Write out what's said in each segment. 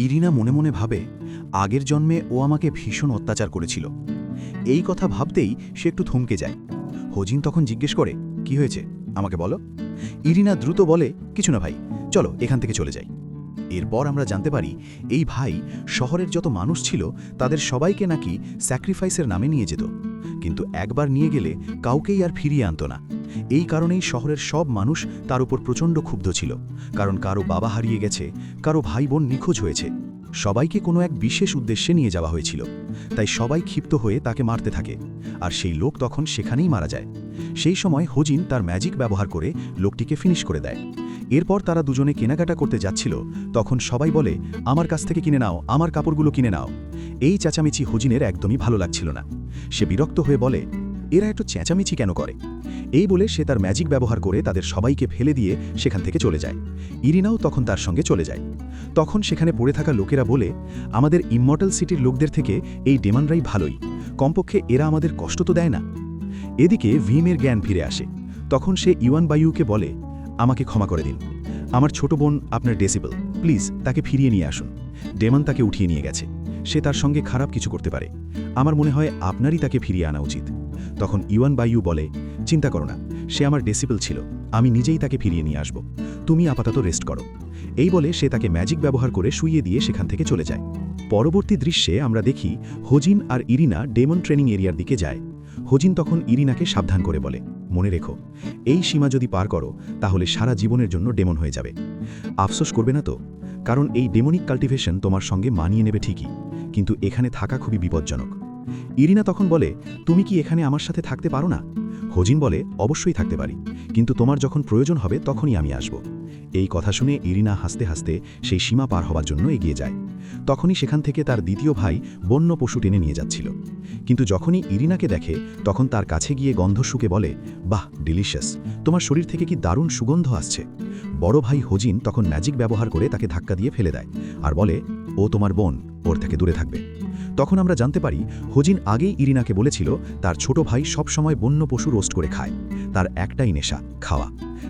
Irina মনে মনে ভাবে আগের জন্মে ও আমাকে ভীষণ অত্যাচার করেছিল। এই কথা ভাবতেই সে একটু থমকে যায়। হোজিন তখন জিজ্ঞেস করে, কি হয়েছে আমাকে বলো। ইরিনা দ্রুত বলে, কিছু না ভাই, চলো এখান থেকে চলে যাই। এরপর আমরা জানতে পারি এই ভাই শহরের যত মানুষ ছিল তাদের সবাইকে নাকি স্যাক্রিফাইসের নামে নিয়ে যেত, কিন্তু একবার নিয়ে গেলে কাউকেই আর ফিরিয়ে আনত না। এই কারণেই শহরের সব মানুষ তার উপর প্রচণ্ড ক্ষুব্ধ ছিল, কারণ কারো বাবা হারিয়ে গেছে, কারো ভাই বোন নিখোঁজ হয়েছে। সবাইকে কোনো এক বিশেষ উদ্দেশ্যে নিয়ে যাওয়া হয়েছিল, তাই সবাই ক্ষিপ্ত হয়ে তাকে মারতে থাকে, আর সেই লোক তখন সেখানেই মারা যায়। সেই সময় হোজিন তার ম্যাজিক ব্যবহার করে লোকটিকে ফিনিশ করে দেয়। এরপর তারা দুজনে কেনাকাটা করতে যাচ্ছিল, তখন সবাই বলে, আমার কাছ থেকে কিনে নাও, আমার কাপড়গুলো কিনে নাও। এই চেঁচামেচি হোজিনের একদমই ভালো লাগছিল না। সে বিরক্ত হয়ে বলে, এরা একটু চেঁচামেচি কেন করে। এই বলে সে তার ম্যাজিক ব্যবহার করে তাদের সবাইকে ফেলে দিয়ে সেখান থেকে চলে যায়। ইরিনাও তখন তার সঙ্গে চলে যায়। তখন সেখানে পড়ে থাকা লোকেরা বলে, আমাদের ইমমর্টাল সিটির লোকদের থেকে এই ডেমনরাই ভালোই, কমপক্ষে এরা আমাদের কষ্ট তো দেয় না। এদিকে ভীমের জ্ঞান ফিরে আসে। তখন সে ইওয়ান বায়ুকে বলে, আমাকে ক্ষমা করে দিন, আমার ছোট বোন আপনার ডেসিবল, প্লিজ তাকে ফিরিয়ে নিয়ে আসুন। ডেমন তাকে উঠিয়ে নিয়ে গেছে, সে তার সঙ্গে খারাপ কিছু করতে পারে, আমার মনে হয় আপনারই তাকে ফিরিয়ে আনা উচিত। তখন ইওয়ান বায়ু বলে, চিন্তা করো না, সে আমার ডেসিবল ছিল, আমি নিজেই তাকে ফিরিয়ে নিয়ে আসব, তুমি আপাতত রেস্ট করো। এই বলে সে তাকে ম্যাজিক ব্যবহার করে শুইয়ে দিয়ে সেখান থেকে চলে যায়। পরবর্তী দৃশ্যে আমরা দেখি হোজিন আর ইরিনা ডেমন ট্রেনিং এরিয়ার দিকে যায়। হোজিন তখন ইরিনাকে সাবধান করে বলে, মনে রেখো, এই সীমা যদি পার করো তাহলে সারা জীবনের জন্য ডেমন হয়ে যাবে। আফসোস করবে না তো, কারণ এই ডেমনিক কাল্টিভেশন তোমার সঙ্গে মানিয়ে নেবে ঠিকই, কিন্তু এখানে থাকা খুবই বিপজ্জনক। ইরিনা তখন বলে, তুমি কি এখানে আমার সাথে থাকতে পারো না? হোজিন বলে, অবশ্যই থাকতে পারি, কিন্তু তোমার যখন প্রয়োজন হবে তখনই আমি আসব। এই কথা শুনে ইরিনা হাসতে হাসতে সেই সীমা পার হওয়ার জন্য এগিয়ে যায়। তখনই সেখান থেকে তার দ্বিতীয় ভাই বন্য পশু টেনে নিয়ে যাচ্ছিল। কিন্তু যখনই ইরিনাকে দেখে তখন তার কাছে গিয়ে গন্ধ শুকে বলে, বাহ ডিলিশিয়াস, তোমার শরীর থেকে কি দারুণ সুগন্ধ আসছে। বড় ভাই হোজিন তখন ম্যাজিক ব্যবহার করে তাকে ধাক্কা দিয়ে ফেলে দেয় আর বলে, ও তোমার বোন, ওর থেকে দূরে থাকবে। তখন আমরা জানতে পারি হোজিন আগেই ইরিনাকে বলেছিল তার ছোট ভাই সব সময় বন্য পশু রোস্ট করে খায়, তার একটাই নেশা, খাওয়া।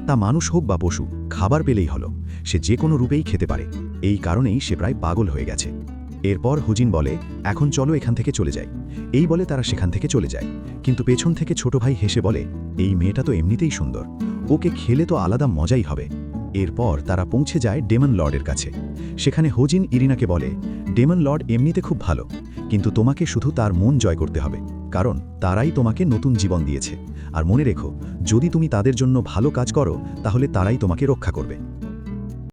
তা মানুষ হোক বা পশু, খাবার পেলেই হলো, সে যে কোনো রূপেই খেতে পারে। এই কারণেই সে প্রায় পাগল হয়ে গেছে। এরপর হোজিন বলে, এখন চলো এখান থেকে চলে যাই। এই বলে তারা সেখান থেকে চলে যায়, কিন্তু পেছন থেকে ছোট ভাই হেসে বলে, এই মেয়েটা তো এমনিতেই সুন্দর, ওকে খেলে তো আলাদা মজাই হবে। এরপর তারা পৌঁছে যায় ডেমন লর্ডের কাছে। সেখানে হোজিন ইরিনাকে বলে, ডেমন লর্ড এমনিতে খুব ভালো, কিন্তু তোমাকে শুধু তার মন জয় করতে হবে, কারণ তারাই তোমাকে নতুন জীবন দিয়েছে। আর মনে রেখো, যদি তুমি তাদের জন্য ভালো কাজ করো তাহলে তারাই তোমাকে রক্ষা করবে।